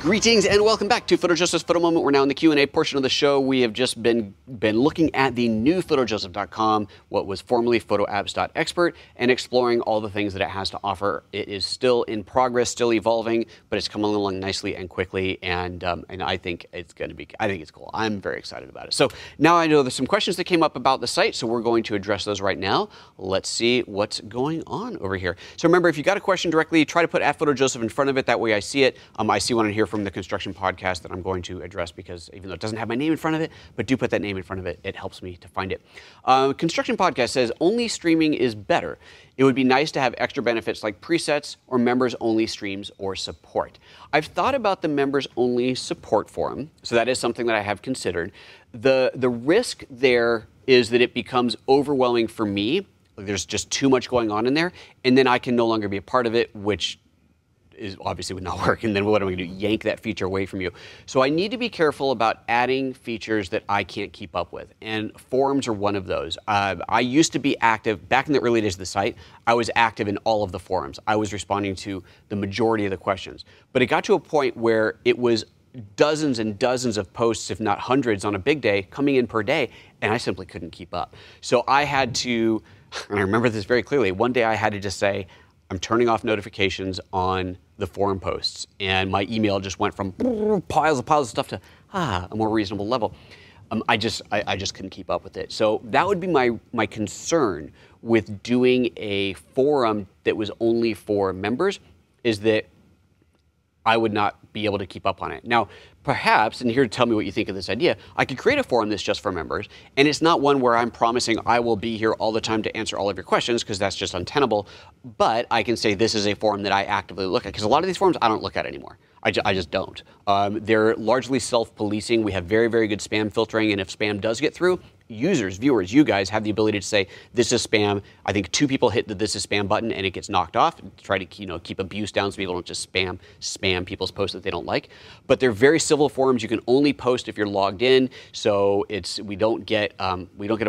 Greetings and welcome back to PhotoJoseph's Photo Moment. We're now in the Q&A portion of the show. We have just been looking at the new PhotoJoseph.com, what was formerly PhotoApps.expert, and exploring all the things that it has to offer. It is still in progress, still evolving, but it's coming along nicely and quickly, and I think it's going to be, I think it's cool. I'm very excited about it. So now I know there's some questions that came up about the site, so we're going to address those right now. Let's see what's going on over here. So remember, if you got a question directly, try to put @PhotoJoseph in front of it. That way I see it. I see one in here from the construction podcast that I'm going to address because even though it doesn't have my name in front of it, but do put that name in front of it, it helps me to find it. Construction podcast says, only streaming is better. It would be nice to have extra benefits like presets or members only streams or support. I've thought about the members only support forum, so that is something that I have considered. The risk there is that it becomes overwhelming for me. There's just too much going on in there, and then I can no longer be a part of it, which is obviously would not work, and then what am I going to do? Yank that feature away from you. So I need to be careful about adding features that I can't keep up with, and forums are one of those. I used to be active, back in the early days of the site, I was active in all of the forums. I was responding to the majority of the questions. But it got to a point where it was dozens and dozens of posts, if not hundreds on a big day, coming in per day, and I simply couldn't keep up. So I had to, and I remember this very clearly, one day I had to just say, I'm turning off notifications on the forum posts, and my email just went from piles of stuff to a more reasonable level. I just couldn't keep up with it. So that would be my concern with doing a forum that was only for members, is that I would not be able to keep up on it. Now, perhaps, and here to tell me what you think of this idea, I could create a forum that's just for members, and it's not one where I'm promising I will be here all the time to answer all of your questions, because that's just untenable, but I can say this is a forum that I actively look at, because a lot of these forums I don't look at anymore. I just don't. They're largely self-policing. We have very, very good spam filtering, and if spam does get through, users, viewers, you guys have the ability to say, this is spam. I think 2 people hit the this is spam button and it gets knocked off. Try to keep abuse down so people don't just spam people's posts that they don't like. But they're very civil forums. You can only post if you're logged in, so we don't get a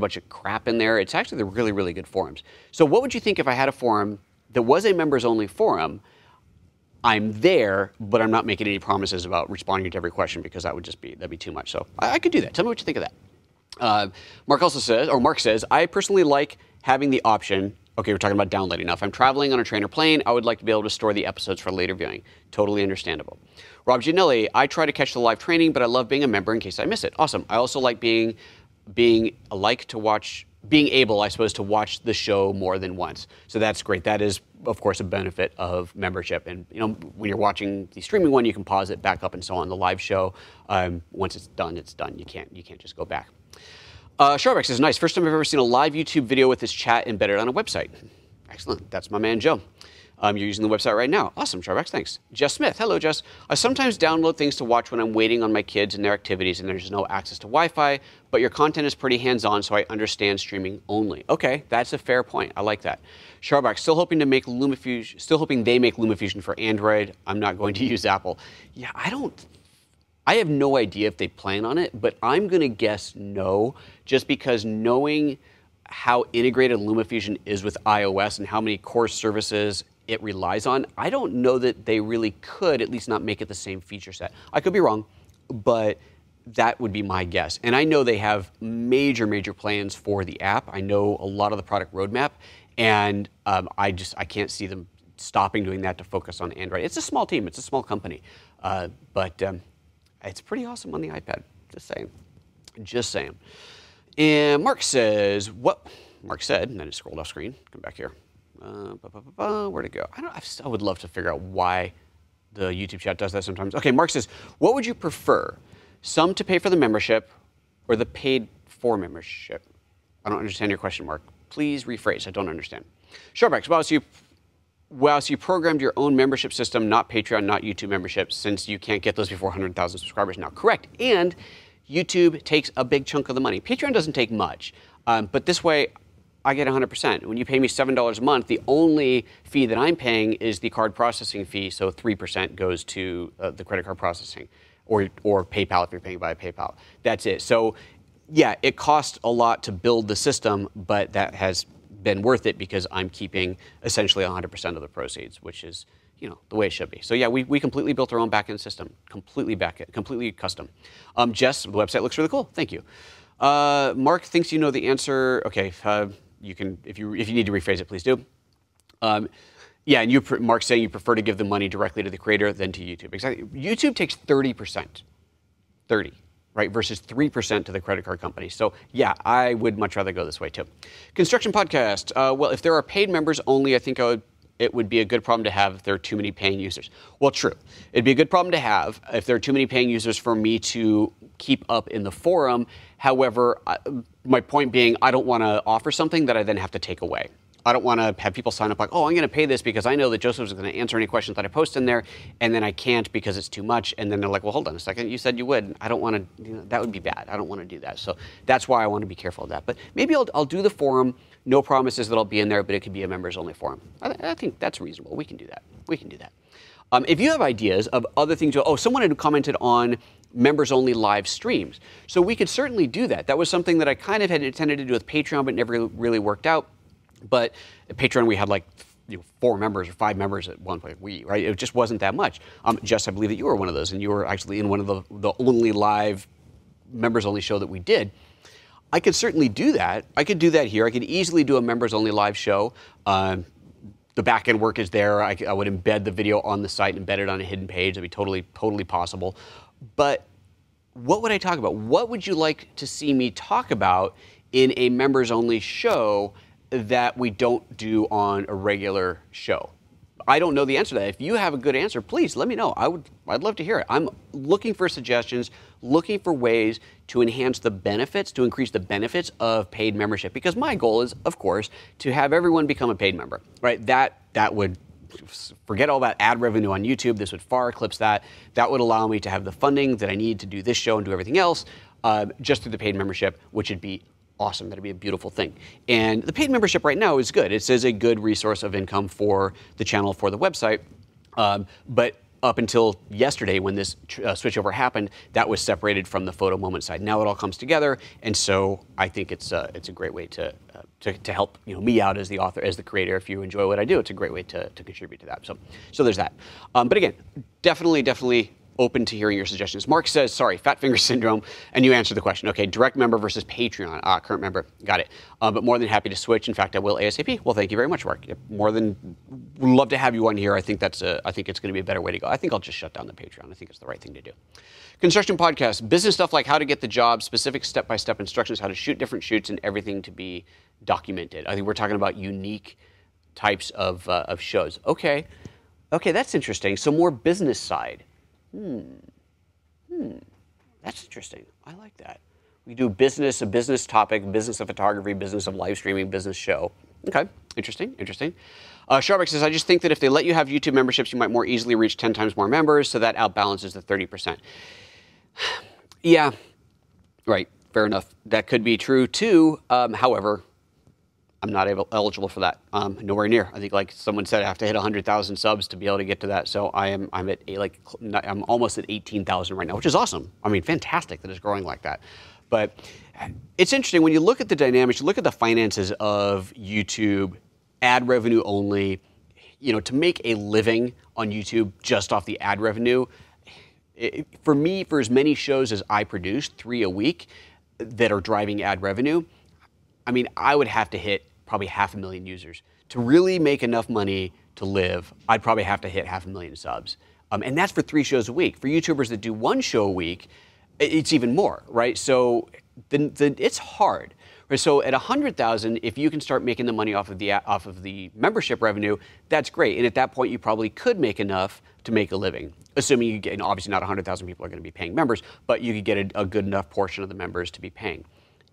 bunch of crap in there. It's actually, they're really, really good forums. So what would you think if I had a forum that was a members only forum? I'm there, but I'm not making any promises about responding to every question, because that'd be too much. So I could do that. Tell me what you think of that. Mark says, I personally like having the option, okay, we're talking about downloading now. If I'm traveling on a train or plane, I would like to be able to store the episodes for later viewing. Totally understandable. Rob Gianelli, I try to catch the live training, but I love being a member in case I miss it. Awesome. I also like being able, I suppose, to watch the show more than once. So that's great. That is, of course, a benefit of membership. And when you're watching the streaming one, you can pause it, back up, and so on. The live show, once it's done, it's done. You can't just go back. Sharbeck says, nice. First time I've ever seen a live YouTube video with this chat embedded on a website. Excellent. That's my man, Joe. You're using the website right now. Awesome, Sharbeck. Thanks. Jess Smith. Hello, Jess. I sometimes download things to watch when I'm waiting on my kids and their activities and there's no access to Wi-Fi, but your content is pretty hands-on, so I understand streaming only. Okay, that's a fair point. I like that. Sharbeck, still hoping they make LumaFusion for Android. I'm not going to use Apple. Yeah, I have no idea if they plan on it, but I'm going to guess no, just because knowing how integrated LumaFusion is with iOS and how many core services it relies on, I don't know that they really could, at least not make it the same feature set. I could be wrong, but that would be my guess. And I know they have major, major plans for the app. I know a lot of the product roadmap, and I can't see them stopping doing that to focus on Android. It's a small team. It's a small company. But it's pretty awesome on the iPad. Just saying. Just saying. And Mark says, what? Mark said, and then it scrolled off screen. Come back here. Where'd it go? I would love to figure out why the YouTube chat does that sometimes. Okay, Mark says, what would you prefer? Some to pay for the membership or the paid for membership? I don't understand your question, Mark. Please rephrase. I don't understand. Sharbeck, so you programmed your own membership system, not Patreon, not YouTube membership, since you can't get those before 100,000 subscribers now. Correct. And YouTube takes a big chunk of the money. Patreon doesn't take much, but this way I get 100%. When you pay me $7 a month, the only fee that I'm paying is the card processing fee, so 3% goes to the credit card processing, or PayPal if you're paying by PayPal. That's it. So yeah, it costs a lot to build the system, but that has been worth it because I'm keeping essentially 100% of the proceeds, which is the way it should be. So yeah, we completely built our own backend system, completely custom. Jess, the website looks really cool. Thank you. Mark thinks you know the answer. Okay, you can if you need to rephrase it, please do. Yeah, and Mark's saying you prefer to give the money directly to the creator than to YouTube. Exactly. YouTube takes 30%, right, versus 3% to the credit card company. So yeah, I would much rather go this way too. Construction podcast. Well, if there are paid members only, I think it would be a good problem to have if there are too many paying users. Well, true. It'd be a good problem to have if there are too many paying users for me to keep up in the forum. However, my point being, I don't want to offer something that I then have to take away. I don't want to have people sign up like, oh, I'm going to pay this because I know that Joseph is going to answer any questions that I post in there, and then I can't because it's too much. And then they're like, well, hold on a second. You said you would. I don't want to, that would be bad. I don't want to do that. So that's why I want to be careful of that. But maybe I'll do the forum. No promises that I'll be in there, but it could be a members only forum. I think that's reasonable. We can do that. We can do that. If you have ideas of other things, someone had commented on members only live streams. So we could certainly do that. That was something that I kind of had intended to do with Patreon, but never really worked out. But at Patreon, we had like 4 members or 5 members at one point. Right? It just wasn't that much. Jess, I believe that you were one of those, and you were actually in one of the only live members-only show that we did. I could certainly do that. I could do that here. I could easily do a members-only live show. The back-end work is there. I would embed the video on the site, embed it on a hidden page. That'd be totally possible. But what would I talk about? What would you like to see me talk about in a members-only show that we don't do on a regular show? I don't know the answer to that. If you have a good answer, please let me know. I'd love to hear it. I'm looking for suggestions, looking for ways to enhance the benefits, to increase the benefits of paid membership. Because my goal is, of course, to have everyone become a paid member, right? That would, forget all that ad revenue on YouTube. This would far eclipse that. That would allow me to have the funding that I need to do this show and do everything else just through the paid membership, which would be awesome. That'd be a beautiful thing. And the paid membership right now is good. It is a good resource of income for the channel, for the website. But up until yesterday, when this switchover happened, that was separated from the photo moment side. Now it all comes together, and so I think it's a great way to help me out as the author, as the creator. If you enjoy what I do, it's a great way to contribute to that. So there's that. But again, definitely open to hearing your suggestions. Mark says, sorry, fat finger syndrome, and you answered the question. Okay, direct member versus Patreon. Current member, got it. But more than happy to switch. In fact, I will ASAP. Well, thank you very much, Mark. Would love to have you on here. I think it's going to be a better way to go. I think I'll just shut down the Patreon. I think it's the right thing to do. Construction podcast, business stuff like how to get the job, specific step-by-step instructions, how to shoot different shoots, and everything to be documented. I think we're talking about unique types of shows. Okay, that's interesting. So more business side. That's interesting. I like that. We do a business topic, business of photography, business of live streaming, business show. Okay, interesting. Sharbeck says, I just think that if they let you have YouTube memberships, you might more easily reach 10 times more members, so that outbalances the 30%. Yeah, right, fair enough. That could be true too. However, I'm not eligible for that. Nowhere near. I think, like someone said, I have to hit 100,000 subs to be able to get to that. So I'm almost at 18,000 right now, which is awesome. I mean, fantastic that it's growing like that. But it's interesting when you look at the dynamics, you look at the finances of YouTube, ad revenue only. To make a living on YouTube just off the ad revenue, for me, for as many shows as I produce, 3 a week that are driving ad revenue, I mean, I would have to hit probably 500,000 users. To really make enough money to live, I'd probably have to hit 500,000 subs. And that's for 3 shows a week. For YouTubers that do 1 show a week, it's even more, right? So it's hard. So at 100,000, if you can start making the money off of the membership revenue, that's great. And at that point, you probably could make enough to make a living, assuming you get, and obviously not 100,000 people are going to be paying members, but you could get a good enough portion of the members to be paying.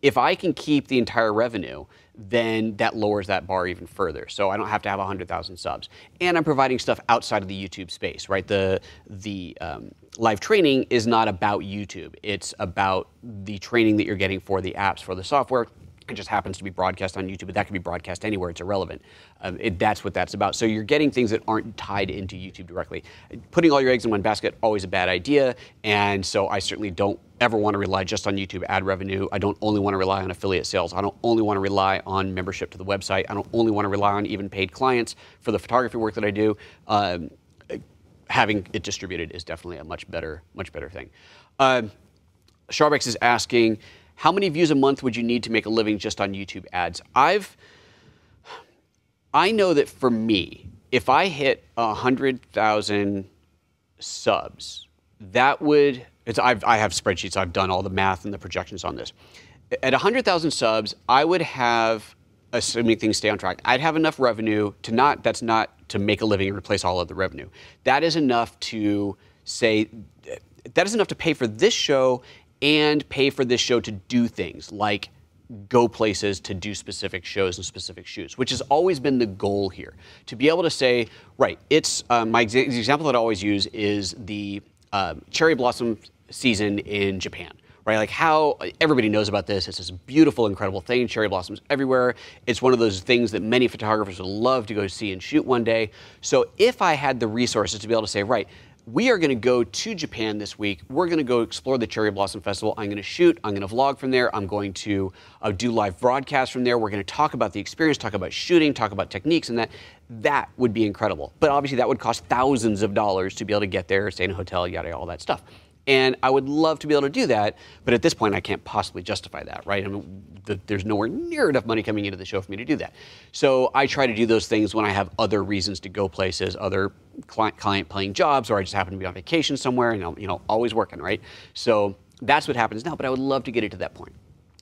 If I can keep the entire revenue, then that lowers that bar even further. So I don't have to have 100,000 subs. And I'm providing stuff outside of the YouTube space, right? The live training is not about YouTube. It's about the training that you're getting for the apps, for the software. It just happens to be broadcast on YouTube, but that can be broadcast anywhere. It's irrelevant. That's what that's about. So you're getting things that aren't tied into YouTube directly. Putting all your eggs in one basket, always a bad idea. And so I certainly don't ever want to rely just on YouTube ad revenue. I don't only want to rely on affiliate sales. I don't only want to rely on membership to the website. I don't only want to rely on even paid clients for the photography work that I do. having it distributed is definitely a much better thing. Sharbex is asking, how many views a month would you need to make a living just on YouTube ads? I know that for me, if I hit 100,000 subs, that would, I have spreadsheets, I've done all the math and the projections on this. At 100,000 subs, I would have, assuming things stay on track, I'd have enough revenue to that's not to make a living and replace all of the revenue. That is enough to say, that is enough to pay for this show and pay for this show to do things like go places to do specific shows and specific shoots, which has always been the goal here. To be able to say, right, it's, the example that I always use is the cherry blossom season in Japan. Right, like how everybody knows about this. It's this beautiful, incredible thing. Cherry blossoms everywhere. It's one of those things that many photographers would love to go see and shoot one day. So if I had the resources to be able to say, right, we are going to go to Japan this week. We're going to go explore the Cherry Blossom Festival. I'm going to shoot. I'm going to vlog from there. I'm going to do live broadcasts from there. We're going to talk about the experience, talk about shooting, talk about techniques, and that would be incredible. But obviously that would cost thousands of dollars to be able to get there, stay in a hotel, yada, all that stuff. And I would love to be able to do that, but at this point I can't possibly justify that, right? I mean, there's nowhere near enough money coming into the show for me to do that. So I try to do those things when I have other reasons to go places, other client paying jobs, or I just happen to be on vacation somewhere and I'm, always working, right? So that's what happens now, but I would love to get it to that point.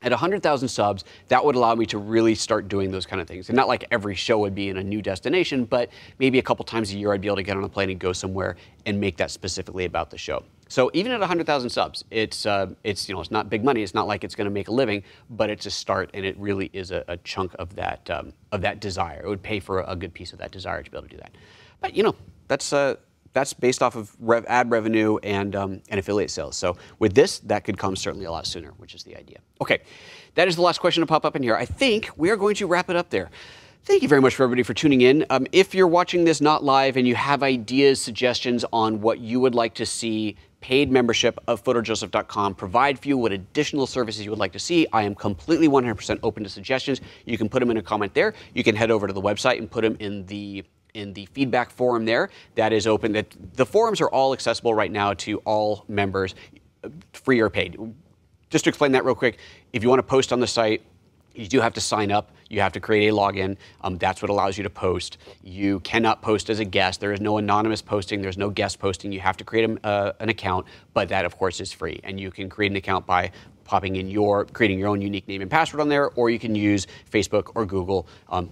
At 100,000 subs, that would allow me to really start doing those kind of things. And not like every show would be in a new destination, but maybe a couple times a year I'd be able to get on a plane and go somewhere and make that specifically about the show. So even at 100,000 subs, it's not big money. It's not like it's going to make a living, but it's a start, and it really is a chunk of that desire. It would pay for a good piece of that desire to be able to do that. But that's based off of ad revenue and affiliate sales. So with this, that could come certainly a lot sooner, which is the idea. Okay, that is the last question to pop up in here. I think we are going to wrap it up there. Thank you very much for everybody for tuning in. If you're watching this not live and you have ideas, suggestions on what you would like to see paid membership of PhotoJoseph.com provide for you, what additional services you would like to see, I am completely 100% open to suggestions. You can put them in a comment there. You can head over to the website and put them in the feedback forum there. That is open. The forums are all accessible right now to all members, free or paid. Just to explain that real quick, if you want to post on the site, you do have to sign up. You have to create a login. That's what allows you to post. You cannot post as a guest. There is no anonymous posting. There's no guest posting. You have to create an account, but that, of course, is free. And you can create an account by creating your own unique name and password on there, or you can use Facebook or Google,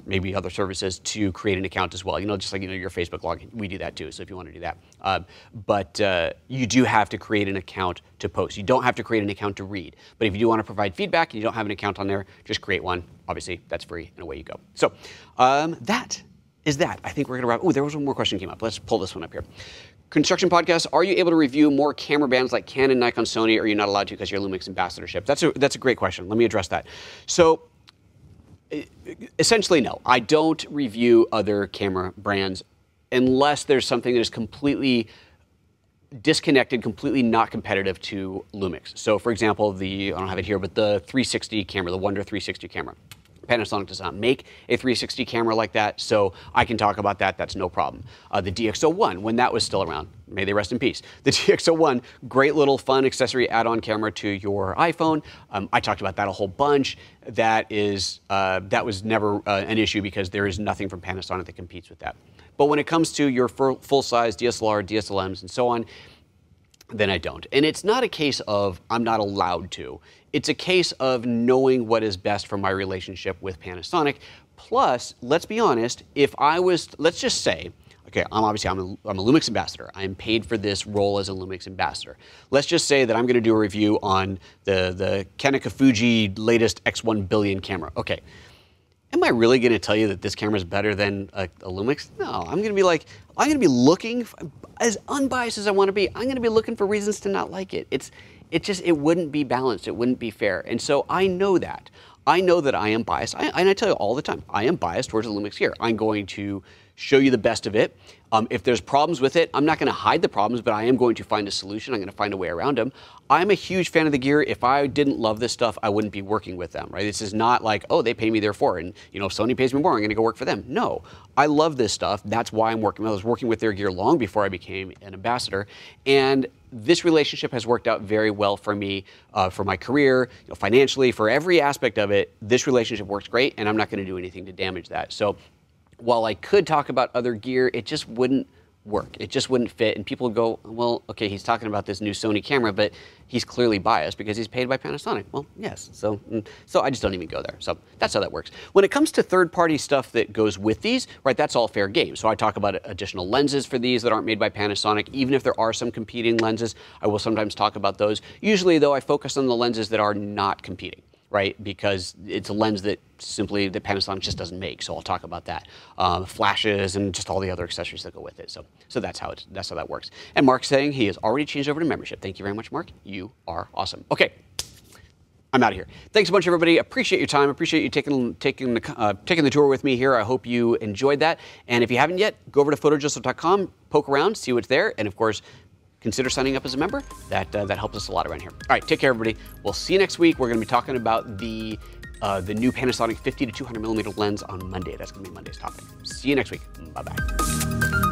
maybe other services, to create an account as well. Just like your Facebook login, we do that too. So if you want to do that, but you do have to create an account to post. You don't have to create an account to read. But if you do want to provide feedback and you don't have an account on there, just create one. Obviously, that's free, and away you go. So that is that. I think we're going to wrap. Oh, there was one more question that came up. Let's pull this one up here. Construction podcast, are you able to review more camera brands like Canon, Nikon, Sony, or are you not allowed to because you're Lumix ambassadorship? That's a great question. Let me address that. So essentially, no. I don't review other camera brands unless there's something that is completely disconnected, completely not competitive to Lumix. So for example, I don't have it here, but the 360 camera, the Wonder 360 camera. Panasonic does not make a 360 camera like that, so I can talk about that. That's no problem. The DxO1, when that was still around, may they rest in peace. The DxO1, great little fun accessory add-on camera to your iPhone. I talked about that a whole bunch. That was never an issue because there is nothing from Panasonic that competes with that. But when it comes to your full-size DSLR, DSLMs, and so on, then I don't. And it's not a case of I'm not allowed to. It's a case of knowing what is best for my relationship with Panasonic. Plus, let's be honest, let's just say, okay, I'm a Lumix ambassador. I am paid for this role as a Lumix ambassador. Let's just say that I'm going to do a review on the Konica Fuji latest X1 billion camera. Okay. Am I really going to tell you that this camera is better than a Lumix? No, I'm going to be looking, as unbiased as I want to be, I'm going to be looking for reasons to not like it. It wouldn't be balanced. It wouldn't be fair. And so I know that. I know that I am biased. And I tell you all the time, I am biased towards the Lumix gear. I'm going to show you the best of it. If there's problems with it, I'm not going to hide the problems, but I am going to find a solution. I'm going to find a way around them. I'm a huge fan of the gear. If I didn't love this stuff, I wouldn't be working with them, right? This is not like, oh, they pay me therefore, and you know, if Sony pays me more, I'm going to go work for them. No, I love this stuff. That's why I'm working. I was working with their gear long before I became an ambassador, and this relationship has worked out very well for me, for my career, you know, financially, for every aspect of it. This relationship works great, and I'm not going to do anything to damage that. So while I could talk about other gear, it just wouldn't work. It just wouldn't fit. And people would go, well, okay, he's talking about this new Sony camera, but he's clearly biased because he's paid by Panasonic. Well, yes. So I just don't even go there. So that's how that works. When it comes to third-party stuff that goes with these, right, that's all fair game. So I talk about additional lenses for these that aren't made by Panasonic. Even if there are some competing lenses, I will sometimes talk about those. Usually, though, I focus on the lenses that are not competing, right? Because it's a lens that simply that Panasonic just doesn't make. So I'll talk about that, flashes and just all the other accessories that go with it. So that's how that works. And Mark's saying he has already changed over to membership. Thank you very much, Mark. You are awesome. Okay, I'm out of here. Thanks a bunch, everybody. Appreciate your time. Appreciate you taking the tour with me here. I hope you enjoyed that. And if you haven't yet, go over to PhotoJoseph.com, poke around, see what's there, and of course, consider signing up as a member. That helps us a lot around here. All right, take care, everybody. We'll see you next week. We're going to be talking about the new Panasonic 50 to 200 millimeter lens on Monday. That's going to be Monday's topic. See you next week. Bye-bye.